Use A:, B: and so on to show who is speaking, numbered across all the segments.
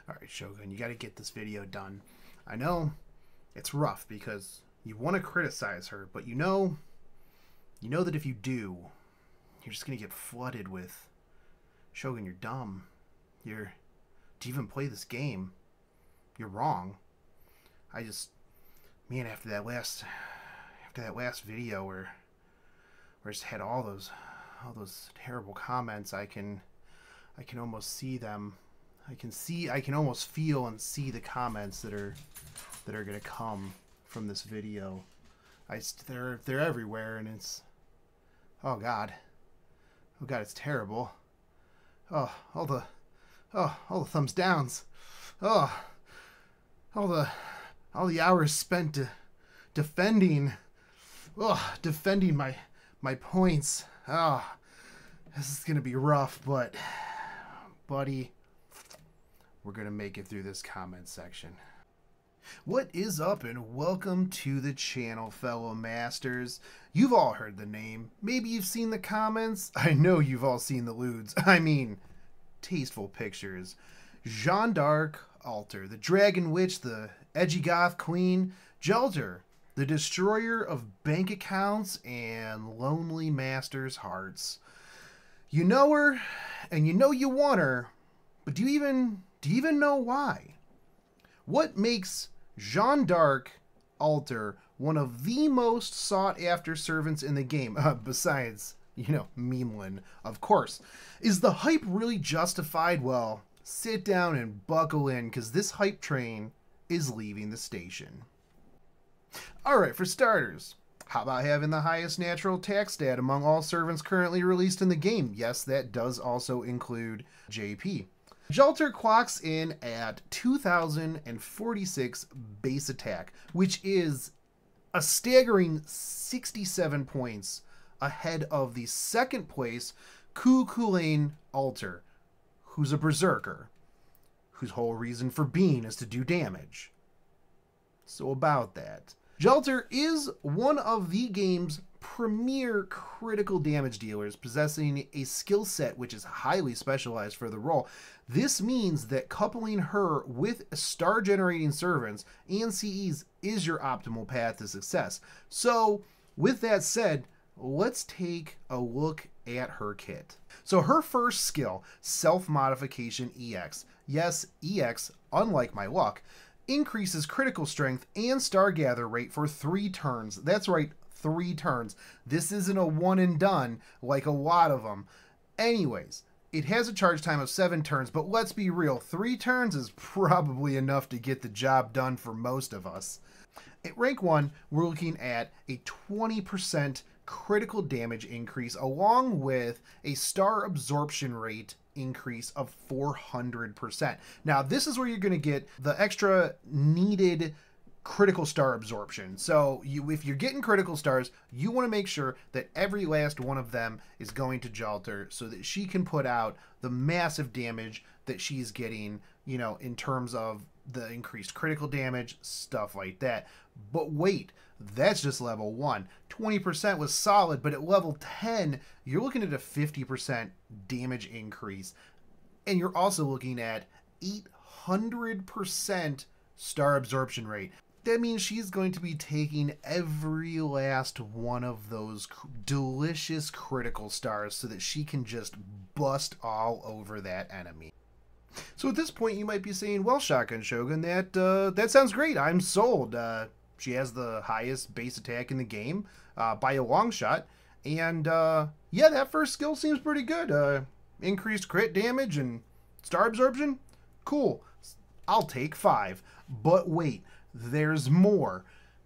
A: All right, Shogun, you got to get this video done. I know it's rough because you want to criticize her, but you know that if you do, you're just going to get flooded with, Shogun, you're dumb. To even play this game, you're wrong. Man, after that last video where I just had all those terrible comments, I can almost see them. I can almost feel and see the comments that are going to come from this video. They're everywhere, and it's, oh god, it's terrible. All the thumbs downs. All the hours spent defending my points. This is gonna be rough, but buddy, we're gonna make it through this comment section. What is up, and welcome to the channel, fellow masters. You've all heard the name. Maybe you've seen the comments. I know you've all seen the lewds. I mean, tasteful pictures. Jeanne D'arc Alter, the Dragon Witch, the edgy goth queen. JAlter, the destroyer of bank accounts and lonely masters' hearts. You know her, and you know you want her, but do you even know why? What makes Jeanne D'arc Alter one of the most sought after servants in the game, besides, Memeland, of course? Is the hype really justified? Well, sit down and buckle in, because this hype train is leaving the station. Alright, for starters, how about having the highest natural attack stat among all servants currently released in the game? Yes, that does also include JP. JAlter clocks in at 2,046 base attack, which is a staggering 67 points ahead of the second place Jeanne Alter, who's a berserker, whose whole reason for being is to do damage. So about that. JAlter is one of the game's premier critical damage dealers, possessing a skill set which is highly specialized for the role. This means that coupling her with star generating servants and CEs is your optimal path to success. So with that said, let's take a look at her kit. So her first skill, self-modification EX. Yes, EX, unlike my luck, increases critical strength and star gather rate for 3 turns. That's right, 3 turns. This isn't a one and done like a lot of them. Anyways, it has a charge time of 7 turns, but let's be real, 3 turns is probably enough to get the job done for most of us. At rank 1, we're looking at a 20% critical damage increase, along with a star absorption rate increase of 400%. Now, this is where you're going to get the extra needed critical star absorption. So if you're getting critical stars, you want to make sure that every last one of them is going to JAlter so that she can put out the massive damage that she's getting, in terms of the increased critical damage, stuff like that. But wait, that's just level 1. 20% was solid, but at level 10, you're looking at a 50% damage increase. And you're also looking at 800% star absorption rate. That means she's going to be taking every last one of those delicious critical stars so that she can just bust all over that enemy. So at this point, you might be saying, well, Shotgun Shogun, that sounds great. I'm sold. She has the highest base attack in the game by a long shot. And yeah, that first skill seems pretty good. Increased crit damage and star absorption. Cool. I'll take 5. But wait, there's more.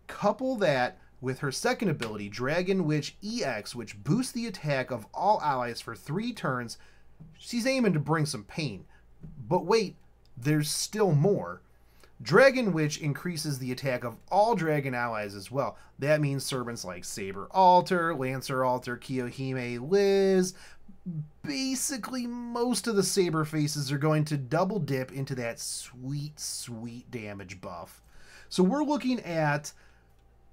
A: Couple that with her second ability, Dragon Witch EX, which boosts the attack of all allies for 3 turns. She's aiming to bring some pain. But wait, there's still more. Dragon Witch increases the attack of all dragon allies as well. That means servants like Saber Alter, Lancer Alter, Kiyohime, Liz. Basically, most of the Saber faces are going to double dip into that sweet, sweet damage buff. So we're looking at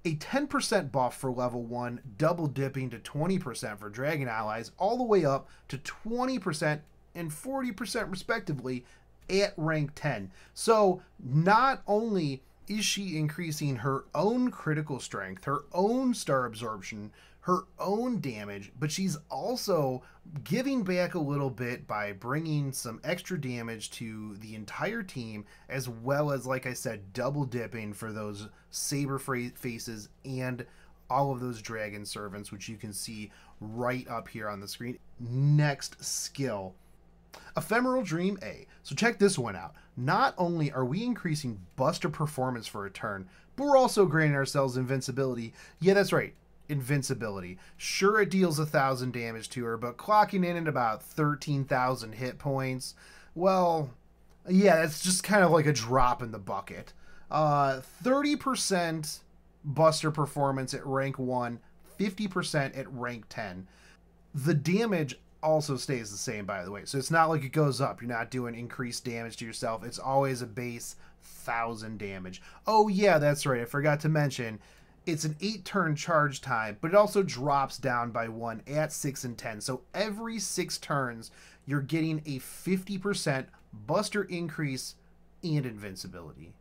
A: a 10% buff for level 1, double dipping to 20% for dragon allies, all the way up to 20% and 40% respectively at rank 10. So not only is she increasing her own critical strength, her own star absorption, her own damage, but she's also giving back a little bit by bringing some extra damage to the entire team, as well as, like I said, double dipping for those saber faces and all of those dragon servants, which you can see right up here on the screen. Next skill, Ephemeral Dream A. So check this one out. Not only are we increasing Buster performance for a turn, but we're also granting ourselves invincibility. Yeah, that's right, invincibility. Sure, it deals 1,000 damage to her, but clocking in at about 13,000 hit points, well, yeah, that's just kind of like a drop in the bucket. 30% Buster performance at rank 1, 50% at rank 10. The damage also stays the same, by the way, so it's not like it goes up. You're not doing increased damage to yourself. It's always a base 1,000 damage. Oh yeah, that's right, I forgot to mention, it's an 8-turn charge time, but it also drops down by 1 at 6 and 10. So every 6 turns, you're getting a 50% Buster increase and invincibility.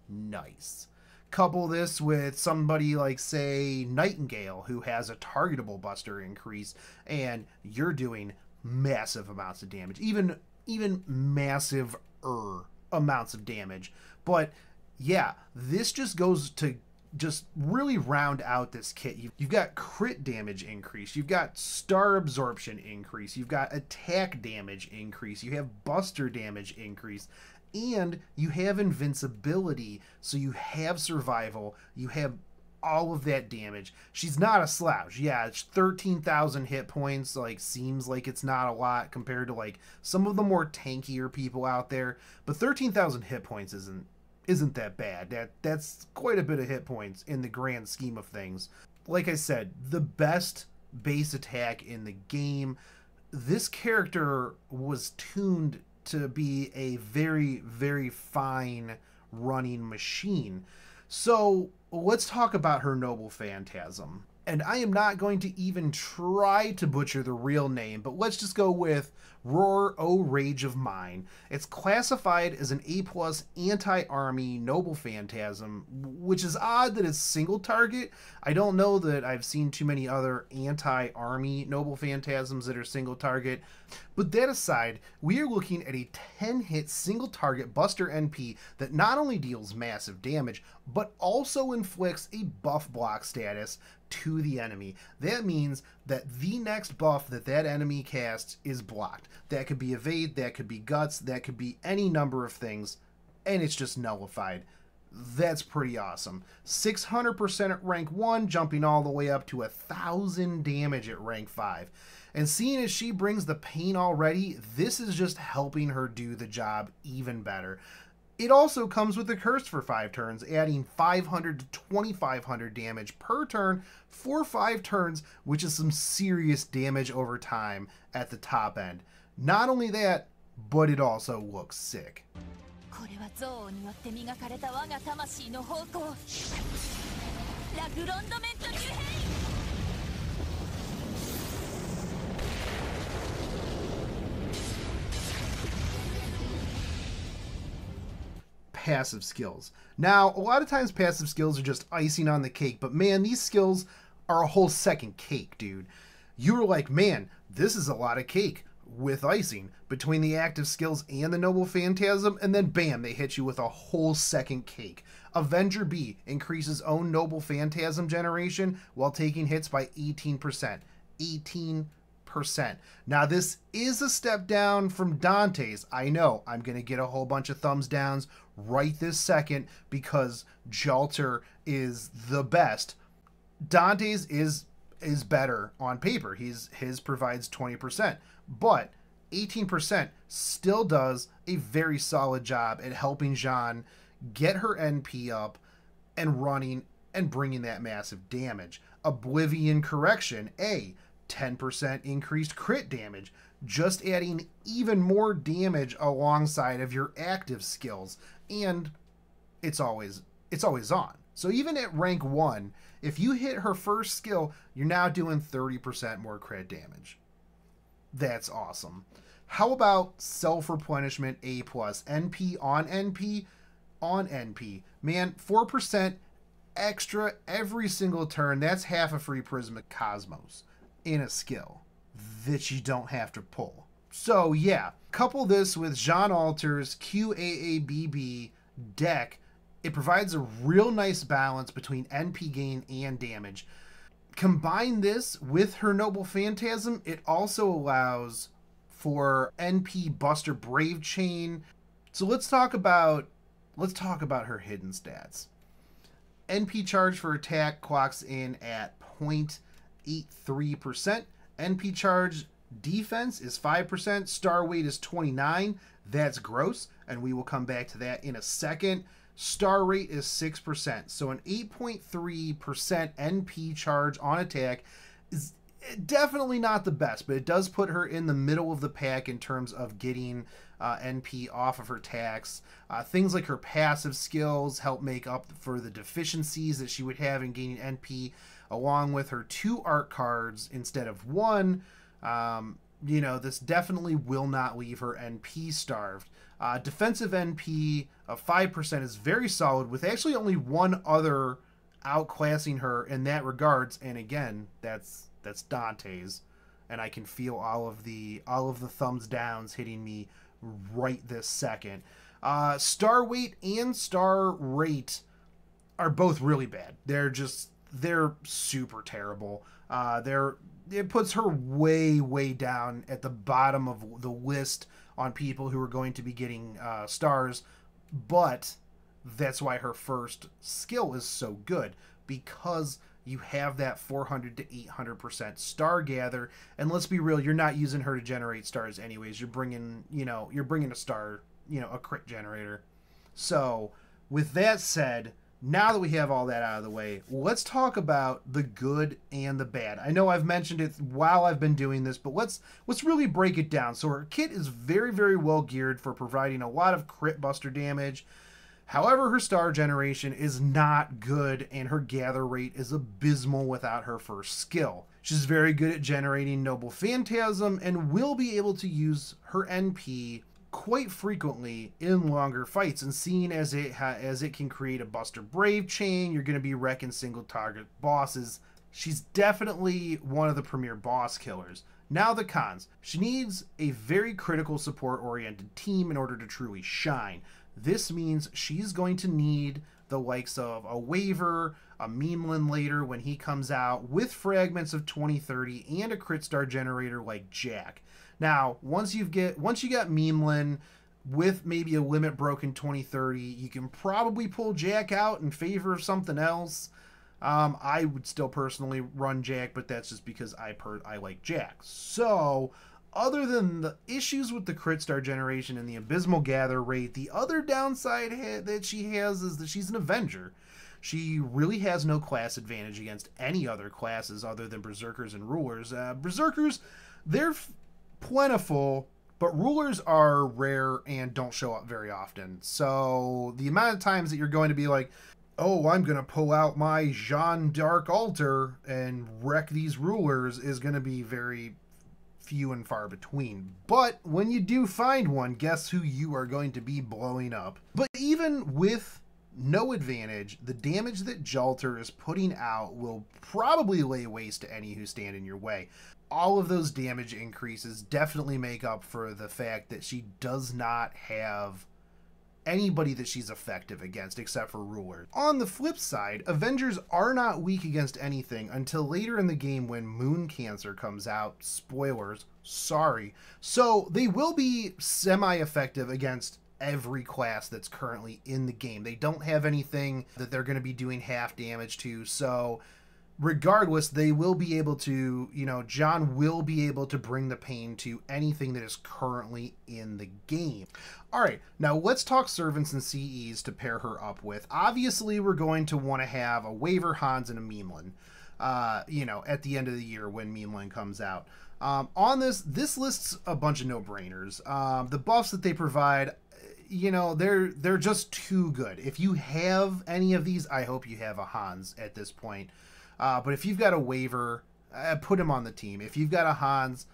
A: Nice. Couple this with somebody like, say, Nightingale, who has a targetable Buster increase, and you're doing massive amounts of damage, even massive amounts of damage. But yeah, this just goes to just really round out this kit. You've got crit damage increase, you've got star absorption increase, you've got attack damage increase, you have Buster damage increase, and you have invincibility, so you have survival, you have all of that damage. She's not a slouch. Yeah, it's 13,000 hit points, like, seems like it's not a lot compared to like some of the more tankier people out there, but 13,000 hit points isn't that bad. That's quite a bit of hit points in the grand scheme of things. Like I said, the best base attack in the game. This character was tuned to be a very, very fine running machine. So let's talk about her noble Phantasm. And I am not going to even try to butcher the real name, but let's just go with Roar, O Rage of Mine. It's classified as an A+ anti-army noble Phantasm, which is odd that it's single target. I don't know that I've seen too many other anti-army noble Phantasms that are single target. But that aside, we are looking at a 10-hit single target Buster NP that not only deals massive damage, but also inflicts a buff block status to the enemy. That means that the next buff that enemy casts is blocked. That could be evade, that could be guts, that could be any number of things, and it's just nullified. That's pretty awesome. 600% at rank 1, jumping all the way up to 1,000 damage at rank 5. And seeing as she brings the pain already, this is just helping her do the job even better. It also comes with a curse for 5 turns, adding 500 to 2,500 damage per turn for 5 turns, which is some serious damage over time at the top end. Not only that, but it also looks sick. Passive skills. Now, a lot of times passive skills are just icing on the cake, but man, these skills are a whole second cake, dude. You were like, man, this is a lot of cake with icing between the active skills and the noble Phantasm, and then bam, they hit you with a whole second cake. Avenger B increases own noble Phantasm generation while taking hits by 18%. 18%. Now, this is a step down from Dantes. I know I'm going to get a whole bunch of thumbs downs right this second because JAlter is the best. Dantes is better on paper. His provides 20%, but 18% still does a very solid job at helping Jeanne get her NP up and running and bringing that massive damage. Oblivion Correction A, 10% increased crit damage, just adding even more damage alongside of your active skills, and it's always on. So even at rank 1, if you hit her first skill, you're now doing 30% more crit damage. That's awesome. How about self-replenishment A+, NP on NP on NP? Man, 4% extra every single turn. That's half a free Prismatic Cosmos in a skill that you don't have to pull. So yeah, couple this with Jeanne D'Arc's QAABB deck. It provides a real nice balance between NP gain and damage. Combine this with her Noble Phantasm, it also allows for NP Buster Brave Chain. So let's talk about her hidden stats. NP charge for attack clocks in at 0.83%. NP charge defense is 5%. Star weight is 29. That's gross, and we will come back to that in a second. Star rate is 6%. So an 8.3% NP charge on attack is definitely not the best, but it does put her in the middle of the pack in terms of getting NP off of her attacks. Things like her passive skills help make up for the deficiencies that she would have in gaining NP, along with her 2 art cards instead of 1. You know, this definitely will not leave her NP starved. Defensive NP of 5% is very solid, with actually only one other outclassing her in that regards, and again, that's Dantes, and I can feel all of the thumbs downs hitting me right this second. Star weight and star rate are both really bad. They're super terrible. It puts her way down at the bottom of the list on people who are going to be getting stars, but that's why her first skill is so good, because you have that 400 to 800% star gather, and let's be real, you're not using her to generate stars anyways. You're bringing a star, a crit generator. So with that said, now that we have all that out of the way, let's talk about the good and the bad. I know I've mentioned it while I've been doing this, but let's really break it down. So her kit is very well geared for providing a lot of crit buster damage. However, her star generation is not good, and her gather rate is abysmal without her first skill. She's very good at generating Noble Phantasm and will be able to use her NP quite frequently in longer fights, and seeing as it can create a Buster Brave chain, you're going to be wrecking single target bosses. She's definitely one of the premier boss killers. Now the cons. She needs a very critical support oriented team in order to truly shine. This means she's going to need the likes of a Waver, a Memeland later when he comes out, with fragments of 2030 and a crit star generator like Jack. Now, once you got Memeland with maybe a limit broken 2030, you can probably pull Jack out in favor of something else. I would still personally run Jack, but that's just because I like Jack. So, other than the issues with the crit star generation and the abysmal gather rate, the other downside that she has is that she's an Avenger. She really has no class advantage against any other classes other than Berserkers and Rulers. Berserkers, they're plentiful, but Rulers are rare and don't show up very often. So the amount of times that you're going to be like, oh, I'm going to pull out my Jeanne D'arc Alter and wreck these Rulers, is going to be very few and far between. But when you do find one, guess who you are going to be blowing up? But even with no advantage, the damage that JAlter is putting out will probably lay waste to any who stand in your way. All of those damage increases definitely make up for the fact that she does not have anybody that she's effective against except for Rulers. On the flip side, Avengers are not weak against anything until later in the game when Moon Cancer comes out. Spoilers, sorry. So they will be semi-effective against every class that's currently in the game. They don't have anything that they're going to be doing half damage to, so regardless, they will be able to, Jeanne will be able to bring the pain to anything that is currently in the game. All right, now let's talk servants and CEs to pair her up with. Obviously, we're going to want to have a Waver, Hans, and a Memeland, at the end of the year when Memeland comes out. On this lists a bunch of no-brainers. The buffs that they provide, they're just too good. If you have any of these, I hope you have a Hans at this point. But if you've got a Waver, put him on the team. If you've got a Hans,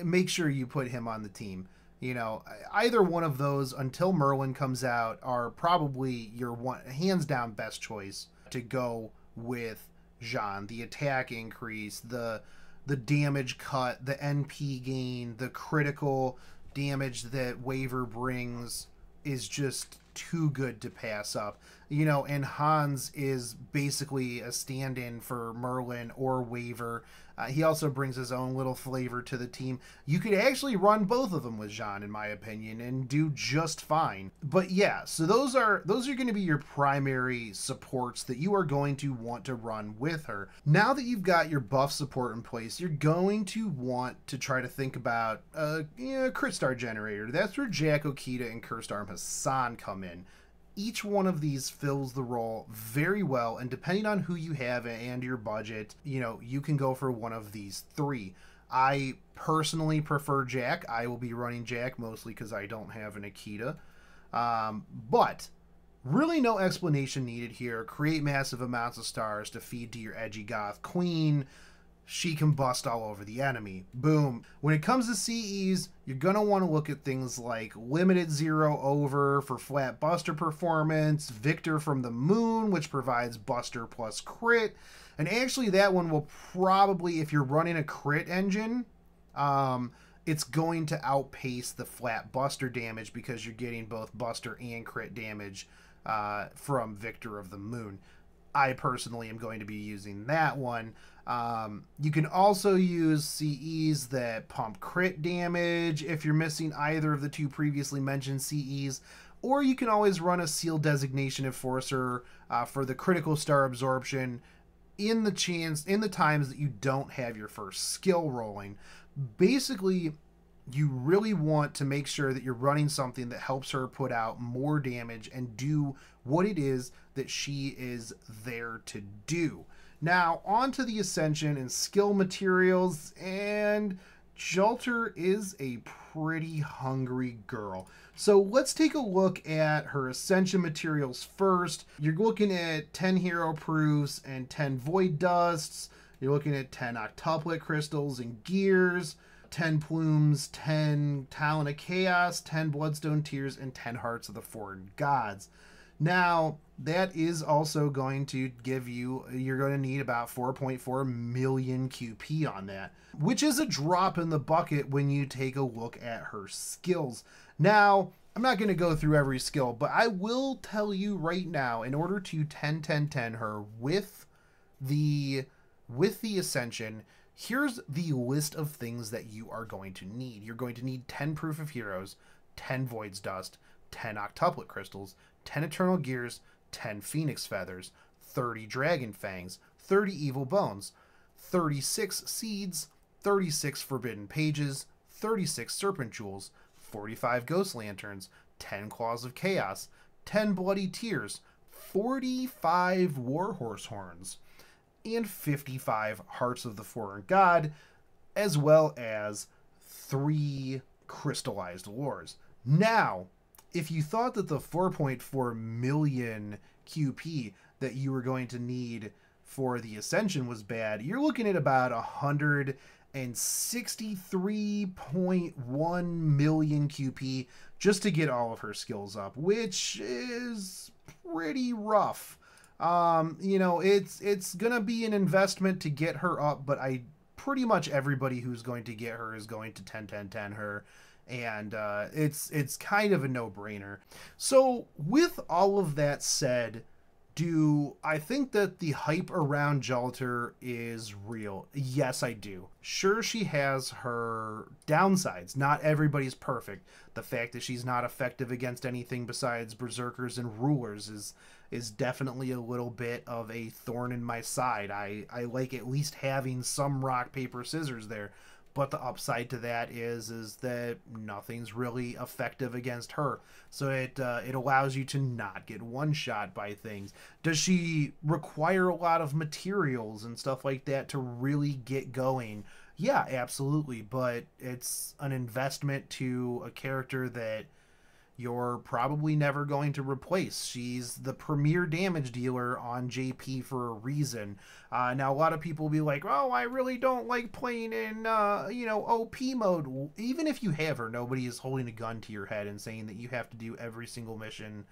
A: make sure you put him on the team. You know, either one of those until Merlin comes out are probably your one hands down best choice to go with Jeanne. The attack increase, the damage cut, the NP gain, the critical damage that Waver brings is just too good to pass up. You know, and Hans is basically a stand-in for Merlin or Waver. He also brings his own little flavor to the team. You could actually run both of them with Jeanne, in my opinion, and do just fine. But yeah, so those are going to be your primary supports that you are going to want to run with her. Now that you've got your buff support in place, you're going to want to try to think about crit star generator. That's where Jack Okita and Cursed Arm Hassan come in. Each one of these fills the role very well, and depending on who you have and your budget, you know, you can go for one of these three. I personally prefer Jack. I will be running Jack mostly because I don't have an Akita. But really no explanation needed here. Create massive amounts of stars to feed to your edgy goth queen. She can bust all over the enemy. Boom. When it comes to CEs, you're going to want to look at things like Limited Zero Over for flat Buster performance, Victor from the Moon, which provides Buster plus crit. And actually that one will probably, if you're running a crit engine, it's going to outpace the flat Buster damage because you're getting both Buster and crit damage from Victor of the Moon. I personally am going to be using that one. You can also use CEs that pump crit damage if you're missing either of the two previously mentioned CEs, or you can always run a Seal Designation Enforcer for the critical star absorption in the times that you don't have your first skill rolling. Basically, you really want to make sure that you're running something that helps her put out more damage and do what it is that she is there to do. Now, on to the Ascension and skill materials, and JAlter is a pretty hungry girl. So let's take a look at her Ascension materials first. You're looking at 10 hero proofs and 10 void dusts. You're looking at 10 octuplet crystals and gears, 10 plumes, 10 talent of chaos, 10 bloodstone tears, and 10 hearts of the foreign gods. Now, that is also going to give you, you're going to need about 4.4 million QP on that, which is a drop in the bucket when you take a look at her skills. Now, I'm not going to go through every skill, but I will tell you right now, in order to 10-10-10 her with the Ascension, here's the list of things that you are going to need. You're going to need 10 Proof of Heroes, 10 Void's Dust, 10 Octuplet Crystals, 10 Eternal Gears, 10 Phoenix Feathers, 30 Dragon Fangs, 30 Evil Bones, 36 Seeds, 36 Forbidden Pages, 36 Serpent Jewels, 45 Ghost Lanterns, 10 Claws of Chaos, 10 Bloody Tears, 45 Warhorse Horns, and 55 Hearts of the Foreign God, as well as 3 Crystallized Lores. Now, if you thought that the 4.4 million QP that you were going to need for the Ascension was bad, you're looking at about 163.1 million QP just to get all of her skills up, which is pretty rough. You know, it's gonna be an investment to get her up, but pretty much everybody who's going to get her is going to 10-10-10 her, and it's kind of a no-brainer. So with all of that said, do I think that the hype around JAlter is real? Yes, I do. Sure, she has her downsides. Not everybody's perfect. The fact that she's not effective against anything besides berserkers and rulers is definitely a little bit of a thorn in my side. I like at least having some rock, paper, scissors there. But the upside to that is that nothing's really effective against her. So it allows you to not get one-shot by things. Does she require a lot of materials and stuff like that to really get going? Yeah, absolutely. But it's an investment to a character that you're probably never going to replace. She's the premier damage dealer on JP for a reason. Now, a lot of people will be like, oh, I really don't like playing in, OP mode. Even if you have her, nobody is holding a gun to your head and saying that you have to do every single mission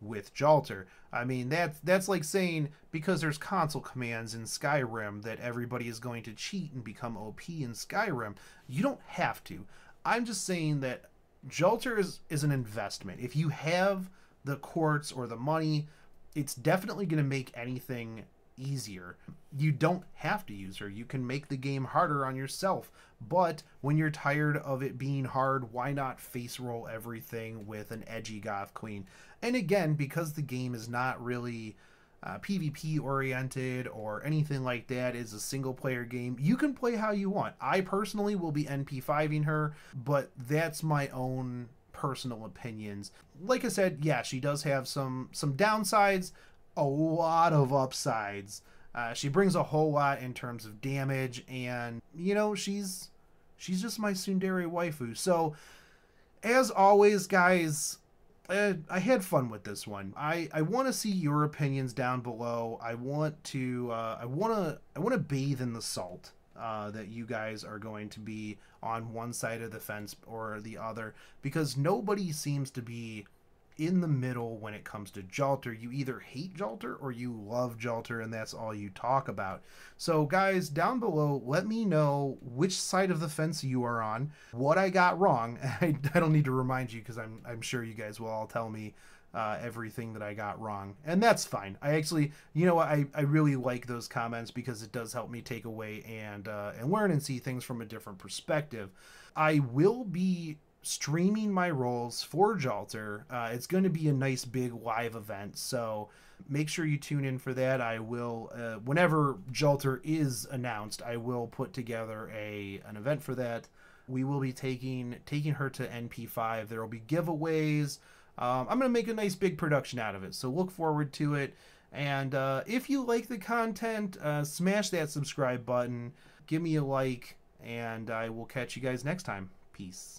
A: with JAlter. I mean, that's like saying because there's console commands in Skyrim that everybody is going to cheat and become OP in Skyrim. You don't have to. I'm just saying that JAlter is an investment. If you have the quartz or the money, it's definitely going to make anything easier. You don't have to use her. You can make the game harder on yourself. But when you're tired of it being hard, why not face roll everything with an edgy goth queen? And again, because the game is not really PvP oriented or anything like that, is a single player game, you can play how you want. I personally will be NP5ing her, but that's my own personal opinions. Like I said, yeah, she does have some downsides, a lot of upsides. She brings a whole lot in terms of damage, and she's just my tsundere waifu. So as always, guys, I had fun with this one. I want to see your opinions down below. I want to bathe in the salt that you guys are going to be on one side of the fence or the other, because nobody seems to be in the middle when it comes to JAlter. You either hate JAlter or you love JAlter, and that's all you talk about. So guys, down below, let me know which side of the fence you are on, what I got wrong. I don't need to remind you, because I'm sure you guys will all tell me everything that I got wrong, and that's fine. I actually, I really like those comments, because it does help me take away and learn and see things from a different perspective. I will be streaming my rolls for JAlter. It's going to be a nice big live event, so make sure you tune in for that. I will, whenever JAlter is announced, I will put together an event for that. We will be taking her to NP5. There will be giveaways. I'm going to make a nice big production out of it, so look forward to it. And if you like the content, smash that subscribe button, give me a like, and I will catch you guys next time. Peace.